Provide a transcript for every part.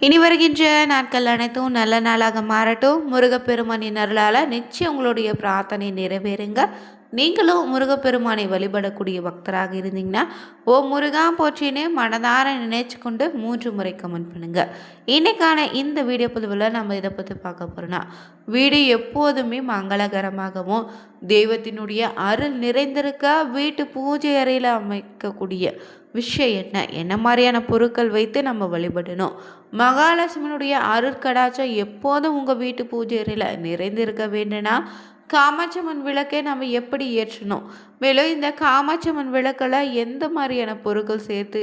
இனி வருகின்ற நாட்கள் அனைத்தும் நல்ல நாளாக மாறட்டும். முருகப்பெருமானின் அருளால் நிச்சயம் உங்களுடைய பிரார்த்தனை நிறைவேறுங்க. நீங்களும் முருகப்பெருமானை வழிபடக்கூடிய பக்தராக இருந்தீங்கன்னா முருகா போற்றின்னு மனதார நினைச்சு கொண்டு 3 முறை கமெண்ட் பண்ணுங்க. இன்னைக்கான இந்த வீடியோ பதிவில் நம்ம இதை பற்றி பார்க்க போகிறோம்னா, வீடு எப்போதுமே மங்களகரமாகவும் தெய்வத்தினுடைய அருள் நிறைந்திருக்க வீட்டு பூஜை அறையில் அமைக்கக்கூடிய விஷயம் என்ன மாதிரியான பொருட்கள் வைத்து நம்ம வழிபடணும், மகாலட்சுமியினுடைய அருட்கடாச்சம் எப்போதும் உங்கள் வீட்டு பூஜை அறையில் நிறைந்திருக்க வேண்டும்னா காமாட்சியம்மன் விளக்கை நம்ம எப்படி ஏற்றணும், மேலும் இந்த காமாட்சியம்மன் விளக்கில் எந்த மாதிரியான பொருட்கள் சேர்த்து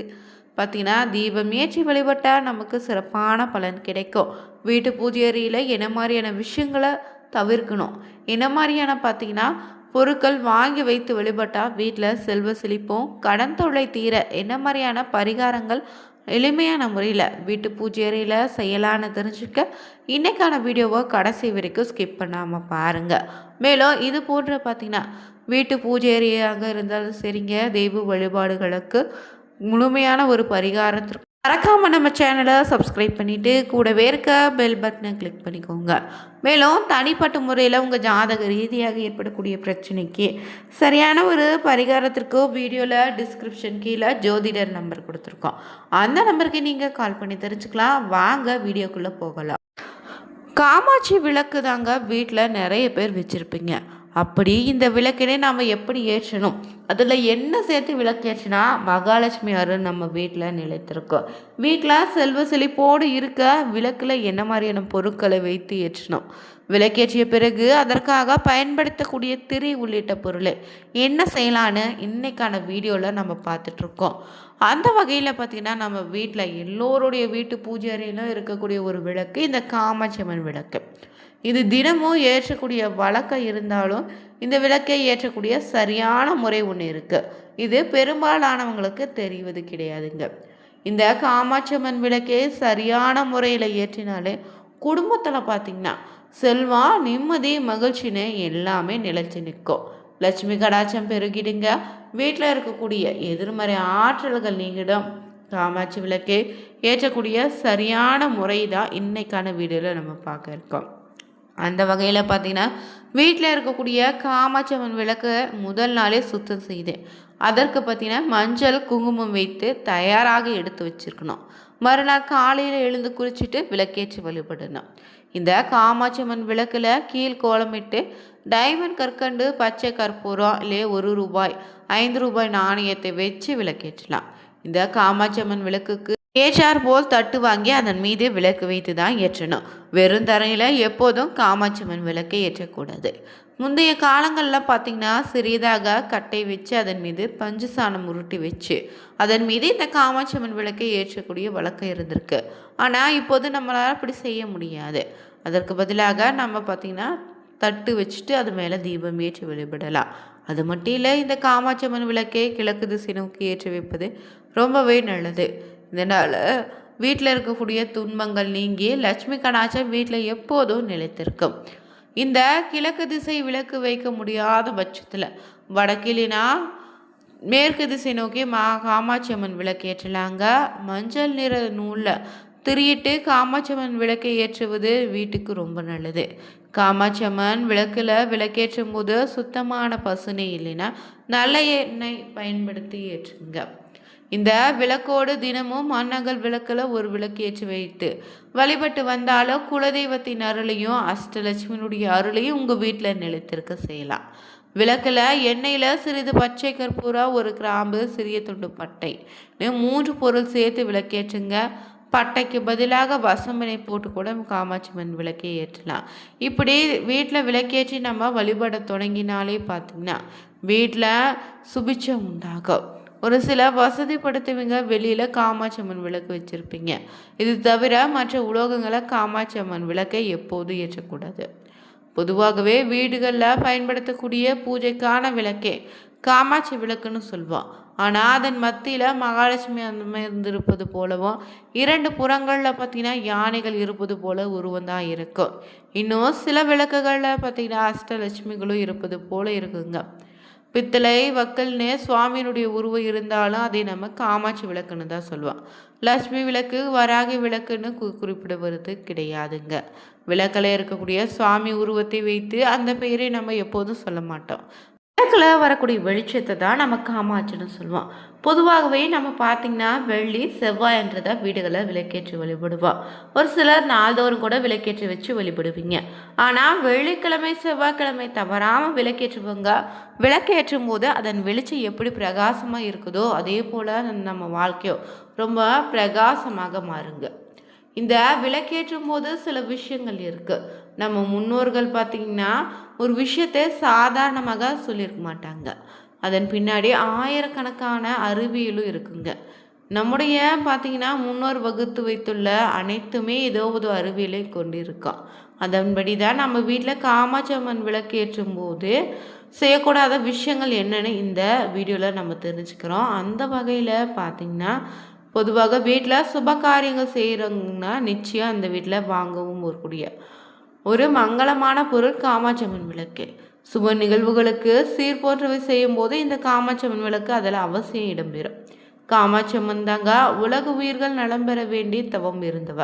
பார்த்திங்கன்னா தீபம் ஏற்றி வழிபட்டால் நமக்கு சிறப்பான பலன் கிடைக்கும், வீட்டு பூஜை அறையில் என்ன மாதிரியான விஷயங்களை தவிர்க்கணும், என்ன மாதிரியான பார்த்திங்கன்னா பொருட்கள் வாங்கி வைத்து வழிபட்டால் வீட்டில் செல்வ செழிப்போம், கடன் தொல்லை தீர என்ன மாதிரியான பரிகாரங்கள் எளிமையான முறையில் வீட்டு பூஜை அறையில் செய்யலான்னு தெரிஞ்சுக்க இன்றைக்கான வீடியோவை கடைசி வரைக்கும் ஸ்கிப் பண்ணாமல் பாருங்கள். மேலும் இது போன்ற பார்த்திங்கன்னா வீட்டு பூஜை அறையாக இருந்தாலும் சரிங்க, தெய்வ வழிபாடுகளுக்கு முழுமையான ஒரு பரிகாரத்திற்கு மறக்காமல் நம்ம சேனலை சப்ஸ்கிரைப் பண்ணிவிட்டு கூடவே இருக்க பெல் பட்டனை கிளிக் பண்ணிக்கோங்க. மேலும் தனிப்பட்ட முறையில் உங்கள் ஜாதக ரீதியாக ஏற்படக்கூடிய பிரச்சனைக்கு சரியான ஒரு பரிகாரத்திற்கோ வீடியோவில் டிஸ்கிரிப்ஷன் கீழே ஜோதிடர் நம்பர் கொடுத்துருக்கோம். அந்த நம்பருக்கு நீங்கள் கால் பண்ணி தெரிஞ்சுக்கலாம். வாங்க வீடியோக்குள்ளே போகலாம். காமாட்சி விளக்கு தாங்க வீட்டில் நிறைய பேர் வச்சுருப்பீங்க. அப்படி இந்த விளக்கினை நாம் எப்படி ஏற்றணும், அதில் என்ன சேர்த்து விளக்கேற்றினா மகாலட்சுமி அருள் நம்ம வீட்டில் நிலைத்திருக்கோம், வீட்டில் செல்வ செழிப்போடு இருக்க விளக்கில் என்ன மாதிரியான பொருட்களை வைத்து ஏற்றணும், விளக்கேற்றிய பிறகு அதற்காக பயன்படுத்தக்கூடிய திரி உள்ளிட்ட பொருளை என்ன செய்யலான்னு இன்னைக்கான வீடியோவில் நம்ம பார்த்துட்ருக்கோம். அந்த வகையில் பார்த்திங்கன்னா நம்ம வீட்டில் எல்லோருடைய வீட்டு பூஜை அறையிலும் இருக்கக்கூடிய ஒரு விளக்கு இந்த காமாட்சியம்மன் விளக்கு. இது தினமும் ஏற்றக்கூடிய வழக்கம் இருந்தாலும் இந்த விளக்கை ஏற்றக்கூடிய சரியான முறை ஒன்று இருக்குது. இது பெரும்பாலானவங்களுக்கு தெரிவது கிடையாதுங்க. இந்த காமாட்சியம்மன் விளக்கை சரியான முறையில் ஏற்றினாலே குடும்பத்தில் பார்த்திங்கன்னா செல்வம், நிம்மதி, மகிழ்ச்சின்னு எல்லாமே நிலைச்சு நிற்கும். லட்சுமி கடாட்சம் பெருகிடுங்க. வீட்டில் இருக்கக்கூடிய எதிர்மறை ஆற்றல்கள் நீங்கிடும். காமாட்சி விளக்கை ஏற்றக்கூடிய சரியான முறை தான் இன்னைக்கான வீடியோவில் நம்ம பார்க்க இருக்கோம். அந்த வகையில் பார்த்திங்கன்னா வீட்டில் இருக்கக்கூடிய காமாட்சியம்மன் விளக்கு முதல் நாளே சுத்தம் செய்து அதற்கு பார்த்திங்கன்னா மஞ்சள் குங்குமம் வைத்து தயாராக எடுத்து வச்சுருக்கணும். மறுநாள் காலையில் எழுந்து குளிச்சுட்டு விளக்கேற்றி வழிபடணும். இந்த காமாட்சியம்மன் விளக்கில் கீழ் கோலமிட்டு டைமண்ட் கற்கண்டு, பச்சை கற்பூரம், இல்லை ₹1 ₹5 நாணயத்தை வச்சு விளக்கேற்றலாம். இந்த காமாட்சியம்மன் விளக்குக்கு ஏற்றார் போல் தட்டு வாங்கி அதன் மீது விளக்கு வைத்து தான் ஏற்றணும். வெறும் தரையில் எப்போதும் காமாட்சியம்மன் விளக்கை ஏற்றக்கூடாது. முந்தைய காலங்களில் பார்த்திங்கன்னா சிறியதாக கட்டை வச்சு அதன் மீது பஞ்சு சாணம் உருட்டி வச்சு அதன் மீது இந்த காமாட்சியம்மன் விளக்கை ஏற்றக்கூடிய வழக்கம் இருந்திருக்கு. ஆனால் இப்போது நம்மளால் அப்படி செய்ய முடியாது. அதற்கு பதிலாக நம்ம பார்த்திங்கன்னா தட்டு வச்சுட்டு அது மேலே தீபம் ஏற்றி வழிபடலாம். அது மட்டும் இல்லை, இந்த காமாட்சியம்மன் விளக்கை கிழக்கு திசை நோக்கி ஏற்றி வைப்பது ரொம்பவே நல்லது. இதனால் வீட்டில் இருக்கக்கூடிய துன்பங்கள் நீங்கி லட்சுமி கடாட்சம் வீட்டில் எப்போதும் நிலைத்திருக்கும். இந்த கிழக்கு திசை விளக்கு வைக்க முடியாத பட்சத்தில் வடக்கிலினா மேற்கு திசை நோக்கி காமாட்சியம்மன் விளக்கு ஏற்றலாங்க. மஞ்சள் நிற நூலில் திரியிட்டு காமாட்சியம்மன் விளக்கை ஏற்றுவது வீட்டுக்கு ரொம்ப நல்லது. காமாட்சியம்மன் விளக்கில் விளக்கேற்றும் போது சுத்தமான பசுனை இல்லைன்னா நல்ல எண்ணெய் பயன்படுத்தி ஏற்றுங்க. இந்த விளக்கோடு தினமும் மண்ணகல் விளக்கில் ஒரு விளக்கு ஏற்றி வைத்து வழிபட்டு வந்தாலும் குலதெய்வத்தின் அருளையும் அஷ்டலட்சுமியினுடைய அருளையும் உங்கள் வீட்டில் நிலைத்திருக்க செய்யலாம். விளக்கில் எண்ணெயில் சிறிது பச்சை கற்பூரம், 1 கிராம்பு, சிறிய துண்டு பட்டை 3 பொருள் சேர்த்து விளக்கேற்றுங்க. பட்டைக்கு பதிலாக வசம்பினை போட்டு கூட காமாட்சியம்மன் விளக்கை ஏற்றலாம். இப்படி வீட்டில் விளக்கேற்றி நம்ம வழிபட தொடங்கினாலே பார்த்திங்கன்னா வீட்டில் சுபிட்சம் உண்டாகும். ஒரு சில வசதி படுத்துவீங்க வெளியில் காமாட்சியம்மன் விளக்கு வச்சுருப்பீங்க. இது தவிர மற்ற உலோகங்களை காமாட்சியம்மன் விளக்கை எப்போதும் ஏற்றக்கூடாது. பொதுவாகவே வீடுகளில் பயன்படுத்தக்கூடிய பூஜைக்கான விளக்கே காமாட்சி விளக்குன்னு சொல்லுவோம். ஆனால் அதன் மத்தியில் மகாலட்சுமி அமர்ந்திருப்பது போலவும் 2 புறங்களில் பார்த்திங்கன்னா யானைகள் இருப்பது போல உருவம் தான் இருக்கும். இன்னும் சில விளக்குகளில் பார்த்திங்கன்னா அஷ்டலட்சுமிகளும் இருப்பது போல இருக்குங்க. பித்தளை வக்கல்னு சுவாமியினுடைய உருவம் இருந்தாலும் அதை நம்ம காமாட்சி விளக்குன்னு தான் சொல்லுவோம். லட்சுமி விளக்கு, வராகி விளக்குன்னு குறிப்பிடுவது கிடையாதுங்க. விளக்கில் இருக்கக்கூடிய சுவாமி உருவத்தை வைத்து அந்த பெயரை நம்ம எப்போதும் சொல்ல மாட்டோம். விளக்கில் வரக்கூடிய வெளிச்சத்தை தான் நம்ம காமாட்சின்னு சொல்லுவோம். பொதுவாகவே நம்ம பார்த்திங்கன்னா வெள்ளி செவ்வாய்ன்றதை வீடுகளை விளக்கேற்றி வழிபடுவோம். ஒரு சிலர் நாள்தோறும் கூட விளக்கேற்றி வச்சு வழிபடுவீங்க. ஆனால் வெள்ளிக்கிழமை செவ்வாய்க்கிழமை தவறாமல் விளக்கேற்றுவங்க. விளக்கேற்றும் போது அதன் வெளிச்சம் எப்படி பிரகாசமாக இருக்குதோ அதே போல் நம்ம வாழ்க்கையோ ரொம்ப பிரகாசமாக மாறுங்க. இந்த விளக்கேற்றும் போது சில விஷயங்கள் இருக்குது. நம்ம முன்னோர்கள் பார்த்திங்கன்னா ஒரு விஷயத்தை சாதாரணமாக சொல்லியிருக்க மாட்டாங்க. அதன் பின்னாடி ஆயிரக்கணக்கான அறிவியலும் இருக்குங்க. நம்முடைய பார்த்திங்கன்னா முன்னோர் வகுத்து வைத்துள்ள அனைத்துமே ஏதோ ஒரு அறிவியலை கொண்டிருக்கோம். அதன்படி தான் நம்ம வீட்டில் காமாட்சி அம்மன் விளக்கேற்றும் போது செய்யக்கூடாத விஷயங்கள் என்னென்னு இந்த வீடியோவில் நம்ம தெரிஞ்சுக்கிறோம். அந்த வகையில் பார்த்திங்கன்னா பொதுவாக வீட்டில் சுப காரியங்கள் செய்கிறவங்கன்னா நிச்சயம் அந்த வீட்டில் வாங்கவும் ஒரு மங்களமான பொருள் காமாட்சி அம்மன் விளக்கு. சுப நிகழ்வுகளுக்கு சீர் போன்றவை செய்யும் போது இந்த காமாட்சி அம்மன் விளக்கு அதில் அவசியம் இடம்பெறும். காமாட்சி அம்மன் தாங்க உலக உயிர்கள் நலம் பெற வேண்டி தவம் இருந்தவ.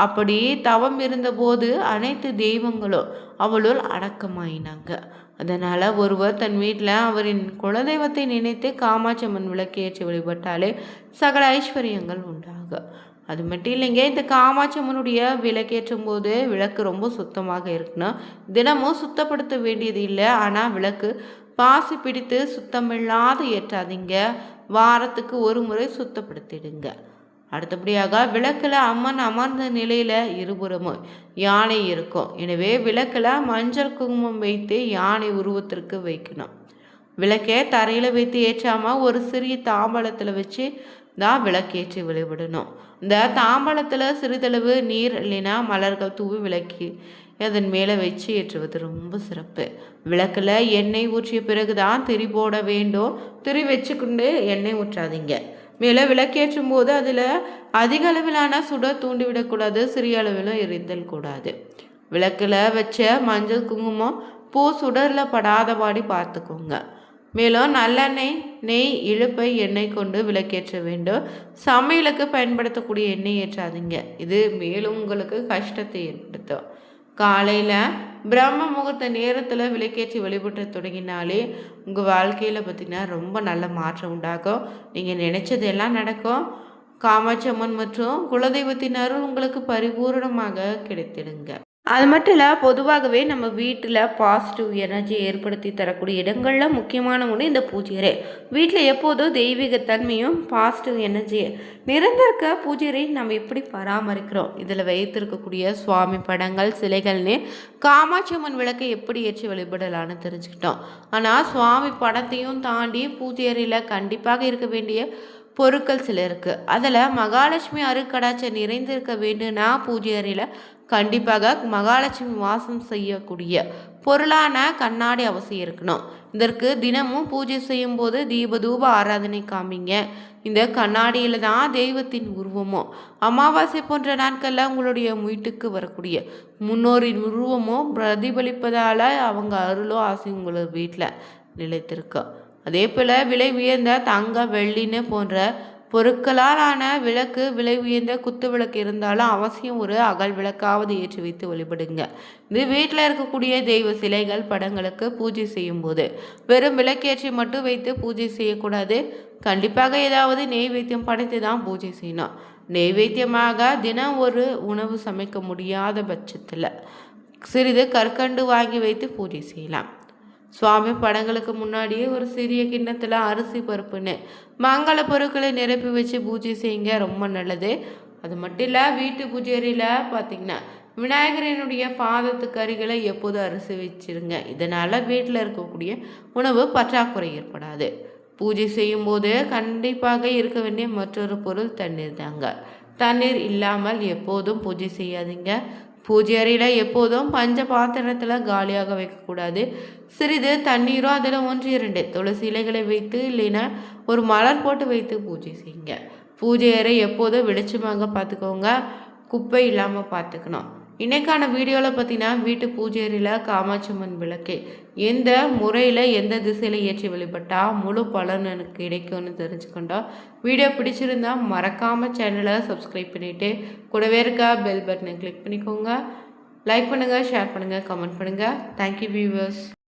அப்படி தவம் இருந்தபோது அனைத்து தெய்வங்களும் அவளுள் அடக்கமாயினாங்க. அதனால் ஒருவர் தன் வீட்டில் அவரின் குலதெய்வத்தை நினைத்து காமாட்சி அம்மன் விளக்கேற்றி வழிபட்டாலே சகல ஐஸ்வர்யங்கள் உண்டாகும். அது மட்டும் இல்லைங்க, இந்த காமாட்சி அம்மனுடைய விளக்கேற்றும் போது விளக்கு ரொம்ப சுத்தமாக இருக்கணும். தினமும் சுத்தப்படுத்த வேண்டியது இல்லை. ஆனால் விளக்கு பாசி பிடித்து சுத்தமில்லாத ஏற்றாதீங்க. வாரத்துக்கு ஒரு முறை சுத்தப்படுத்திடுங்க. அடுத்தபடியாக விளக்கில் அம்மன் அமர்ந்த நிலையில் இருபுறமும் யானை இருக்கும். எனவே விளக்கில் மஞ்சள் குங்குமம் வைத்து யானை உருவத்திற்கு வைக்கணும். விளக்கை தரையில் வைத்து ஏற்றாமல் ஒரு சிறிய தாம்பலத்தில் வச்சு தான் விளக்கேற்றி வழிபடணும். இந்த தாம்பலத்தில் சிறிதளவு நீர் இல்லைன்னா மலர்கள் தூவி விளக்கி அதன் மேலே வச்சு ஏற்றுவது ரொம்ப சிறப்பு. விளக்கில் எண்ணெய் ஊற்றிய பிறகு தான் திரி போட வேண்டும். திரி வச்சுக்கொண்டு எண்ணெய் ஊற்றாதீங்க. மேலே விளக்கேற்றும் போது அதில் அதிக அளவிலான சுடர் தூண்டிவிடக்கூடாது. சிறிய அளவிலும் எரித்தல் கூடாது. விளக்கில் வச்ச மஞ்சள் குங்குமம் பூ சுடரில் படாதபாடி பார்த்துக்கோங்க. மேலும் நல்லெண்ணெய், நெய், இழுப்பை எண்ணெய் கொண்டு விளக்கேற்ற வேண்டும். சமையலுக்கு பயன்படுத்தக்கூடிய எண்ணெய் ஏற்றாதீங்க. இது மேலும் உங்களுக்கு கஷ்டத்தை ஏற்படுத்தும். காலையில் பிரம்ம முகூர்த்த நேரத்தில் விளக்கேற்றி வழிபட்டு தொடங்கினாலே உங்கள் வாழ்க்கையில் பார்த்திங்கன்னா ரொம்ப நல்ல மாற்றம் உண்டாகும். நீங்கள் நினைச்சதெல்லாம் நடக்கும். காமாட்சி அம்மன் மற்றும் குலதெய்வத்தின் அருள் உங்களுக்கு பரிபூர்ணமாக கிடைத்திடுங்க. அது மட்டும் இல்லை, பொதுவாகவே நம்ம வீட்டில் பாசிட்டிவ் எனர்ஜி ஏற்படுத்தி தரக்கூடிய இடங்களில் முக்கியமான ஒன்று இந்த பூஜை அறை. வீட்டில் எப்போதும் தெய்வீகத்தன்மையும் பாசிட்டிவ் எனர்ஜி நிறைந்திருக்க பூஜை அறை நம்ம எப்படி பராமரிக்கிறோம், இதில் வைத்திருக்கக்கூடிய சுவாமி படங்கள், சிலைகள்னு காமாட்சி அம்மன் விளக்கை எப்படி ஏற்றி வழிபடலான்னு தெரிஞ்சுக்கிட்டோம். ஆனால் சுவாமி படத்தையும் தாண்டி பூஜை அறையில் கண்டிப்பாக இருக்க வேண்டிய பொருட்கள் சில இருக்குது. அதில் மகாலட்சுமி அருட்கடாட்சம் நிறைந்திருக்க வேண்டும்னா பூஜை அறையில் கண்டிப்பாக மகாலட்சுமி வாசம் செய்யக்கூடிய பொருளான கண்ணாடி அவசியம் இருக்கணும். இதற்கு தினமும் பூஜை செய்யும் போது தீபதூப ஆராதனை காமிங்க. இந்த கண்ணாடியில் தான் தெய்வத்தின் உருவமோ, அமாவாசை போன்ற நாட்களில் உங்களுடைய வீட்டுக்கு வரக்கூடிய முன்னோரின் உருவமோ பிரதிபலிப்பதால் அவங்க அருளோ ஆசை உங்களோட வீட்டில் நிலைத்திருக்கும். அதே போல் விலை உயர்ந்த தங்க, வெள்ளின்னு போன்ற பொருட்களாலான விளக்கு, விலை உயர்ந்த குத்து விளக்கு இருந்தாலும் அவசியம் ஒரு அகல் விளக்காவது ஏற்றி வைத்து வழிபடுங்க. இது வீட்டில் இருக்கக்கூடிய தெய்வ சிலைகள், படங்களுக்கு பூஜை செய்யும் போது வெறும் விளக்கேற்றி மட்டும் வைத்து பூஜை செய்யக்கூடாது. கண்டிப்பாக ஏதாவது நெய்வேத்தியம் படைத்து தான் பூஜை செய்யணும். நெய்வேத்தியமாக தினம் ஒரு உணவு சமைக்க முடியாத பட்சத்தில் சிறிது கற்கண்டு வாங்கி வைத்து பூஜை செய்யலாம். சுவாமி படங்களுக்கு முன்னாடியே ஒரு சிறிய கிண்ணத்தில் அரிசி, பருப்புன்னு மங்கள பொருட்களை நிரப்பி வச்சு பூஜை செய்யுங்க, ரொம்ப நல்லது. அது மட்டும் இல்லை, வீட்டு பூஜை அறையில் பார்த்திங்கன்னா விநாயகரனுடைய பாதத்துக்கு அருகில் எப்போதும் அரிசி வச்சுருங்க. இதனால் வீட்டில் இருக்கக்கூடிய உணவு பற்றாக்குறை ஏற்படாது. பூஜை செய்யும் போது கண்டிப்பாக இருக்க வேண்டிய மற்றொரு பொருள் தண்ணீர் தாங்க. தண்ணீர் இல்லாமல் எப்போதும் பூஜை செய்யாதீங்க. பூஜை அறையில் எப்போதும் பஞ்ச பாத்திரத்தில் காலியாக வைக்கக்கூடாது. சிறிது தண்ணீரோ அதில் 1-2 துளசி இலைகளை வைத்து இல்லைன்னா ஒரு மலர் போட்டு வைத்து பூஜை செய்யுங்க. பூஜை அறை எப்போதும் வெளிச்சமாக பார்த்துக்கோங்க. குப்பை இல்லாமல் பார்த்துக்கணும். இன்றைக்கான வீடியோவில் பார்த்தீங்கன்னா வீட்டு பூஜை அறையில் காமாட்சி அம்மன் விளக்கு எந்த முறையில் எந்த திசையில் ஏற்றி வழிபட்டால் முழு பலன் எனக்கு கிடைக்கும்னு தெரிஞ்சுக்கொண்டோம். வீடியோ பிடிச்சிருந்தா மறக்காமல் சேனலை சப்ஸ்கிரைப் பண்ணிவிட்டு கூடவே இருக்க பெல் பட்டனை கிளிக் பண்ணிக்கோங்க. லைக் பண்ணுங்கள், ஷேர் பண்ணுங்கள், கமெண்ட் பண்ணுங்கள். Thank you viewers.